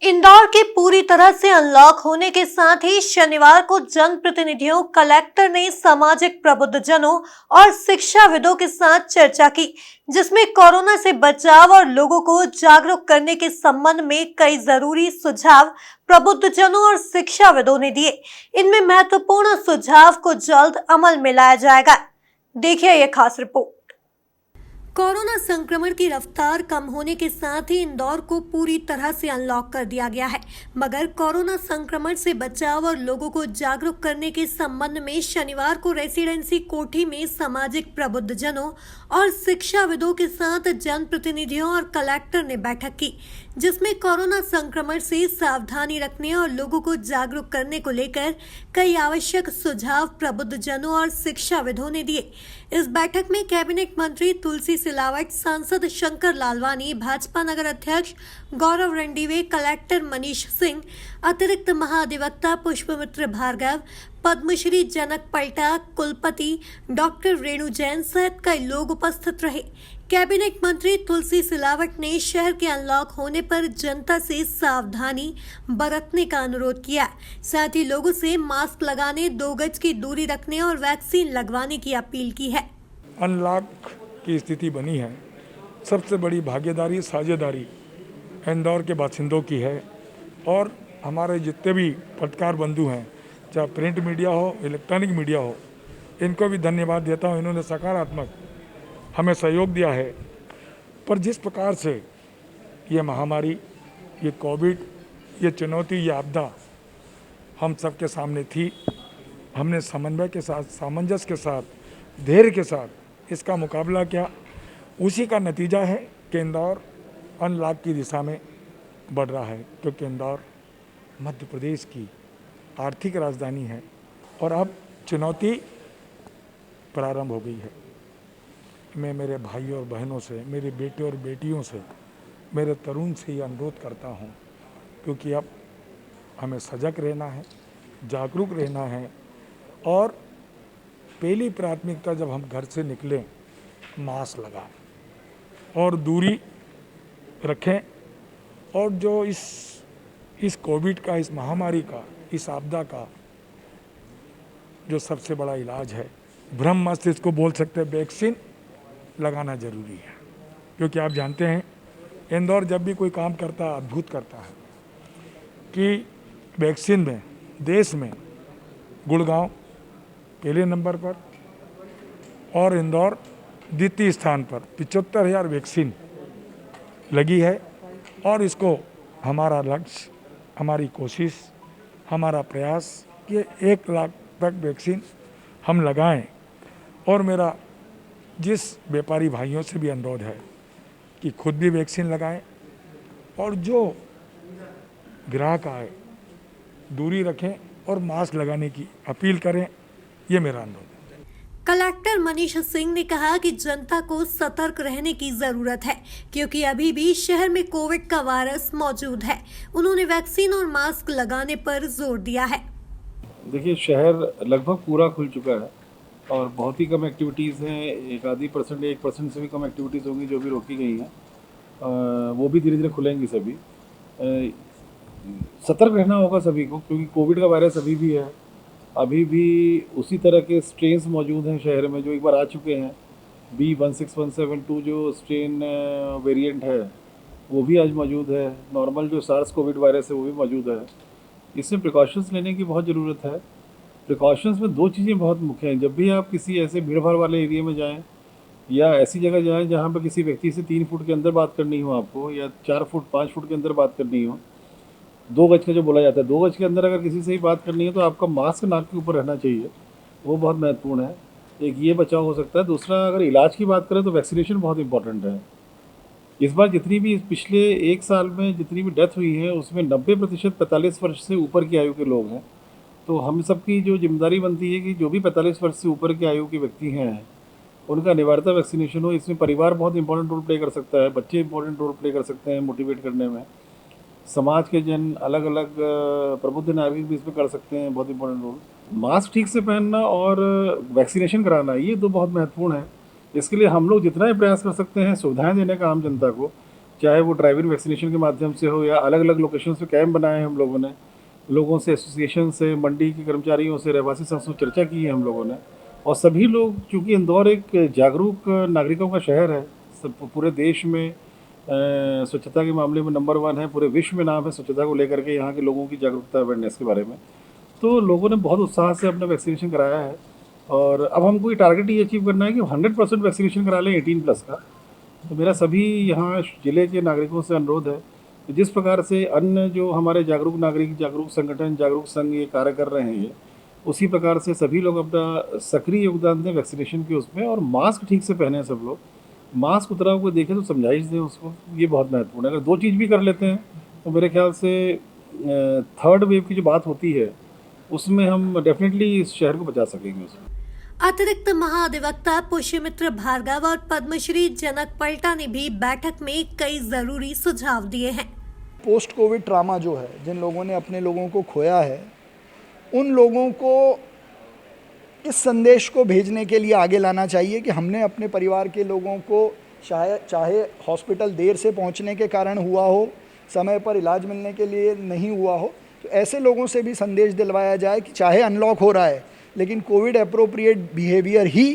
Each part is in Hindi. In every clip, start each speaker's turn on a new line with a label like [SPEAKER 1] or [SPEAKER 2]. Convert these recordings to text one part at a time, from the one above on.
[SPEAKER 1] इंदौर के पूरी तरह से अनलॉक होने के साथ ही शनिवार को जनप्रतिनिधियों, कलेक्टर ने सामाजिक प्रबुद्धजनों और शिक्षाविदों के साथ चर्चा की, जिसमें कोरोना से बचाव और लोगों को जागरूक करने के संबंध में कई जरूरी सुझाव प्रबुद्धजनों और शिक्षाविदों ने दिए। इनमें महत्वपूर्ण सुझाव को जल्द अमल में लाया जाएगा। देखिए यह खास रिपोर्ट। कोरोना संक्रमण की रफ्तार कम होने के साथ ही इंदौर को पूरी तरह से अनलॉक कर दिया गया है, मगर कोरोना संक्रमण से बचाव और लोगों को जागरूक करने के संबंध में शनिवार को रेसिडेंसी कोठी में सामाजिक प्रबुद्धजनों और शिक्षाविदों के साथ जनप्रतिनिधियों और कलेक्टर ने बैठक की, जिसमें कोरोना संक्रमण से सावधानी रखने और लोगों को जागरूक करने को लेकर कई आवश्यक सुझाव प्रबुद्धजनों और शिक्षाविदों ने दिए। इस बैठक में कैबिनेट मंत्री तुलसी सिलावट, सांसद शंकर लालवानी, भाजपा नगर अध्यक्ष गौरव रंडीवे, कलेक्टर मनीष सिंह, अतिरिक्त महाधिवक्ता पुष्पमित्र भार्गव, पद्मश्री जनक पलटा, कुलपति डॉक्टर रेणु जैन सहित कई लोग उपस्थित रहे। कैबिनेट मंत्री तुलसी सिलावट ने शहर के अनलॉक होने पर जनता से सावधानी बरतने का अनुरोध किया, साथ ही लोगों से मास्क लगाने, 2 गज की दूरी रखने और वैक्सीन लगवाने की अपील की है।
[SPEAKER 2] अनलॉक की स्थिति बनी है, सबसे बड़ी भागीदारी, साझेदारी इंदौर के बासिंदों की है और हमारे जितने भी पत्रकार बंधु हैं, चाहे प्रिंट मीडिया हो, इलेक्ट्रॉनिक मीडिया हो, इनको भी धन्यवाद देता हूँ। इन्होंने सकारात्मक हमें सहयोग दिया है। पर जिस प्रकार से ये महामारी, ये कोविड, ये चुनौती, ये आपदा हम सबके सामने थी, हमने समन्वय के साथ, सामंजस्य के साथ, धैर्य के साथ इसका मुकाबला किया। उसी का नतीजा है कि इंदौर अनलॉक की दिशा में बढ़ रहा है, क्योंकि इंदौर मध्य प्रदेश की आर्थिक राजधानी है और अब चुनौती प्रारंभ हो गई है। मैं मेरे भाइयों और बहनों से, मेरे बेटे और बेटियों से, मेरे तरुण से ये अनुरोध करता हूँ, क्योंकि अब हमें सजग रहना है, जागरूक रहना है और पहली प्राथमिकता जब हम घर से निकलें, मास्क लगाएं और दूरी रखें। और जो इस कोविड का, इस महामारी का, इस आपदा का जो सबसे बड़ा इलाज है, भ्रम मस्त इसको बोल सकते हैं, वैक्सीन लगाना जरूरी है। क्योंकि आप जानते हैं इंदौर जब भी कोई काम करता है, अद्भुत करता है कि वैक्सीन में देश में गुड़गांव पहले नंबर पर और इंदौर द्वितीय स्थान पर 75,000 वैक्सीन लगी है। और इसको हमारा लक्ष्य, हमारी कोशिश, हमारा प्रयास कि 1 लाख तक वैक्सीन हम लगाएं। और मेरा जिस व्यापारी भाइयों से भी अनुरोध है कि खुद भी वैक्सीन लगाएं और जो ग्राहक आए दूरी रखें और मास्क लगाने की अपील करें, ये मेरा अनुरोध है।
[SPEAKER 1] कलेक्टर मनीष सिंह ने कहा कि जनता को सतर्क रहने की जरूरत है, क्योंकि अभी भी शहर में कोविड का वायरस मौजूद है। उन्होंने वैक्सीन और मास्क लगाने पर जोर दिया है।
[SPEAKER 3] देखिए, शहर लगभग पूरा खुल चुका है और बहुत ही कम एक्टिविटीज़ हैं। 1% से भी कम एक्टिविटीज़ होंगी जो भी रोकी गई हैं। वो भी धीरे धीरे खुलेंगी सभी। सतर्क रहना होगा सभी को, क्योंकि कोविड का वायरस अभी भी है। अभी भी उसी तरह के स्ट्रेन्स मौजूद हैं शहर में जो एक बार आ चुके हैं। B16172 जो स्ट्रेन वेरिएंट है वो भी आज मौजूद है। नॉर्मल जो सार्स कोविड वायरस है वो भी मौजूद है। इसमें प्रिकॉशंस लेने की बहुत ज़रूरत है। प्रिकॉशंस में 2 चीज़ें बहुत मुख्य हैं। जब भी आप किसी ऐसे भीड़ भाड़ वाले एरिया में जाएं या ऐसी जगह जाएं जहां पर किसी व्यक्ति से 3 फुट के अंदर बात करनी हो आपको, या 4 फुट 5 फुट के अंदर बात करनी हो, 2 गज का जो बोला जाता है, 2 गज के अंदर अगर किसी से ही बात करनी है तो आपका मास्क नाक के ऊपर रहना चाहिए। वो बहुत महत्वपूर्ण है। एक ये बचाव हो सकता है। दूसरा, अगर इलाज की बात करें तो वैक्सीनेशन बहुत इंपॉर्टेंट है। इस बार जितनी भी पिछले 1 साल में जितनी भी डेथ हुई है उसमें 90% 45 वर्ष से ऊपर की आयु के लोग हैं। तो हम सबकी जो जिम्मेदारी बनती है कि जो भी 45 वर्ष से ऊपर की आयु के व्यक्ति हैं उनका अनिवार्यता वैक्सीनेशन हो। इसमें परिवार बहुत इंपॉर्टेंट रोल प्ले कर सकता है, बच्चे इंपॉर्टेंट रोल प्ले कर सकते हैं मोटिवेट करने में, समाज के जन, अलग अलग प्रबुद्ध नागरिक भी इसमें कर सकते हैं बहुत इंपॉर्टेंट रोल। मास्क ठीक से पहनना और वैक्सीनेशन कराना, ये 2 बहुत महत्वपूर्ण है। इसके लिए हम लोग जितना ही प्रयास कर सकते हैं सुविधाएं देने का आम जनता को, चाहे वो ड्राइविंग वैक्सीनेशन के माध्यम से हो या अलग अलग लोकेशन पे कैंप बनाए हैं हम लोगों ने, लोगों से, एसोसिएशन से, मंडी के कर्मचारियों से, रहवासी संस्थाओं से चर्चा की है हम लोगों ने। और सभी लोग, चूँकि इंदौर एक जागरूक नागरिकों का शहर है, सब पूरे देश में स्वच्छता के मामले में नंबर 1 है, पूरे विश्व में नाम है स्वच्छता को लेकर के, यहाँ के लोगों की जागरूकता अवेयरनेस के बारे में। तो लोगों ने बहुत उत्साह से अपना वैक्सीनेशन कराया है और अब हमको ये टारगेट ये अचीव करना है कि 100% वैक्सीनेशन करा लें 18+ का। तो मेरा सभी यहाँ ज़िले के नागरिकों से अनुरोध है कि जिस प्रकार से अन्य जो हमारे जागरूक नागरिक, जागरूक संगठन, जागरूक संघ ये कार्य कर रहे हैं, उसी प्रकार से सभी लोग अपना सक्रिय योगदान दें वैक्सीनेशन के उसमें, और मास्क ठीक से पहने सब लोग। मास्क उतरा हुआ देखें तो समझाइश दें उसको, ये बहुत महत्वपूर्ण है। अगर 2 चीज़ भी कर लेते हैं तो मेरे ख्याल से 3rd वेव की जो बात होती है उसमें हम डेफिनेटली इस शहर को बचा सकेंगे उसमें।
[SPEAKER 1] अतिरिक्त महाधिवक्ता पुष्यमित्र भार्गव और पद्मश्री जनक पलटा ने भी बैठक में कई जरूरी सुझाव दिए हैं।
[SPEAKER 4] पोस्ट कोविड ट्रामा जो है, जिन लोगों ने अपने लोगों को खोया है, उन लोगों को इस संदेश को भेजने के लिए आगे लाना चाहिए कि हमने अपने परिवार के लोगों को चाहे हॉस्पिटल देर से पहुंचने के कारण हुआ हो, समय पर इलाज मिलने के लिए नहीं हुआ हो, तो ऐसे लोगों से भी संदेश दिलवाया जाए कि चाहे अनलॉक हो रहा है, लेकिन कोविड एप्रोप्रिएट बिहेवियर ही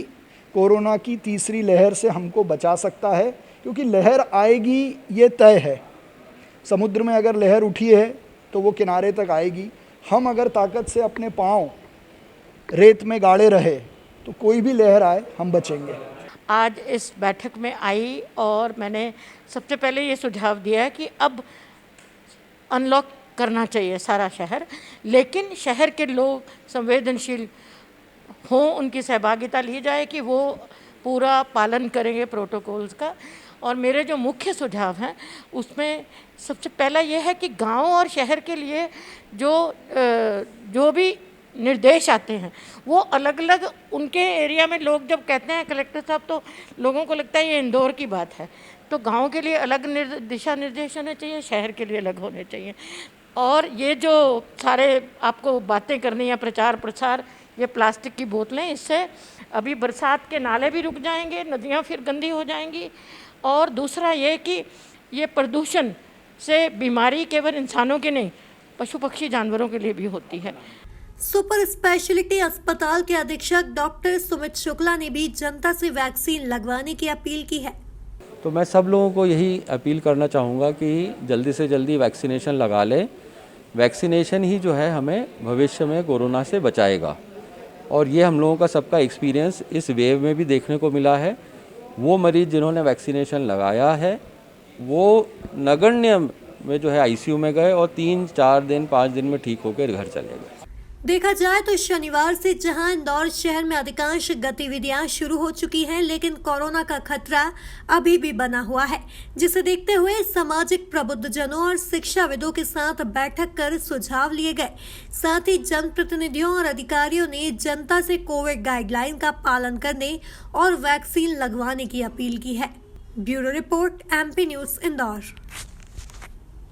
[SPEAKER 4] कोरोना की तीसरी लहर से हमको बचा सकता है, क्योंकि लहर आएगी ये तय है। समुद्र में अगर लहर उठी है तो वो किनारे तक आएगी। हम अगर ताकत से अपने पाँव रेत में गाड़े रहे तो कोई भी लहर आए हम बचेंगे।
[SPEAKER 5] आज इस बैठक में आई और मैंने सबसे पहले ये सुझाव दिया है कि अब अनलॉक करना चाहिए सारा शहर, लेकिन शहर के लोग संवेदनशील हों, उनकी सहभागिता ली जाए कि वो पूरा पालन करेंगे प्रोटोकॉल्स का। और मेरे जो मुख्य सुझाव हैं उसमें सबसे पहला ये है कि गांव और शहर के लिए जो भी निर्देश आते हैं वो अलग अलग उनके एरिया में, लोग जब कहते हैं कलेक्टर साहब तो लोगों को लगता है ये इंदौर की बात है, तो गांव के लिए अलग दिशा निर्देश होने चाहिए, शहर के लिए अलग होने चाहिए। और ये जो सारे आपको बातें करनी है, प्रचार प्रसार, ये प्लास्टिक की बोतलें, इससे अभी बरसात के नाले भी रुक जाएंगे, नदियाँ फिर गंदी हो जाएंगी। और दूसरा ये कि ये प्रदूषण से बीमारी केवल इंसानों के नहीं, पशु पक्षी जानवरों के लिए भी होती है।
[SPEAKER 1] सुपर स्पेशलिटी अस्पताल के अधीक्षक डॉक्टर सुमित शुक्ला ने भी जनता से वैक्सीन लगवाने की अपील की है।
[SPEAKER 6] तो मैं सब लोगों को यही अपील करना चाहूँगा कि जल्दी से जल्दी वैक्सीनेशन लगा लें। वैक्सीनेशन ही जो है हमें भविष्य में कोरोना से बचाएगा, और ये हम लोगों का सबका एक्सपीरियंस इस वेव में भी देखने को मिला है। वो मरीज़ जिन्होंने वैक्सीनेशन लगाया है वो नगण्य में जो है आईसीयू में गए और 3, 4 दिन, 5 दिन में ठीक होकर घर चले गए।
[SPEAKER 1] देखा जाए तो शनिवार से जहां इंदौर शहर में अधिकांश गतिविधियां शुरू हो चुकी हैं, लेकिन कोरोना का खतरा अभी भी बना हुआ है, जिसे देखते हुए सामाजिक प्रबुद्धजनों और शिक्षाविदों के साथ बैठक कर सुझाव लिए गए। साथ ही जनप्रतिनिधियों और अधिकारियों ने जनता से कोविड गाइडलाइन का पालन करने और वैक्सीन लगवाने की अपील की है। Bureau report, MP news, Indore.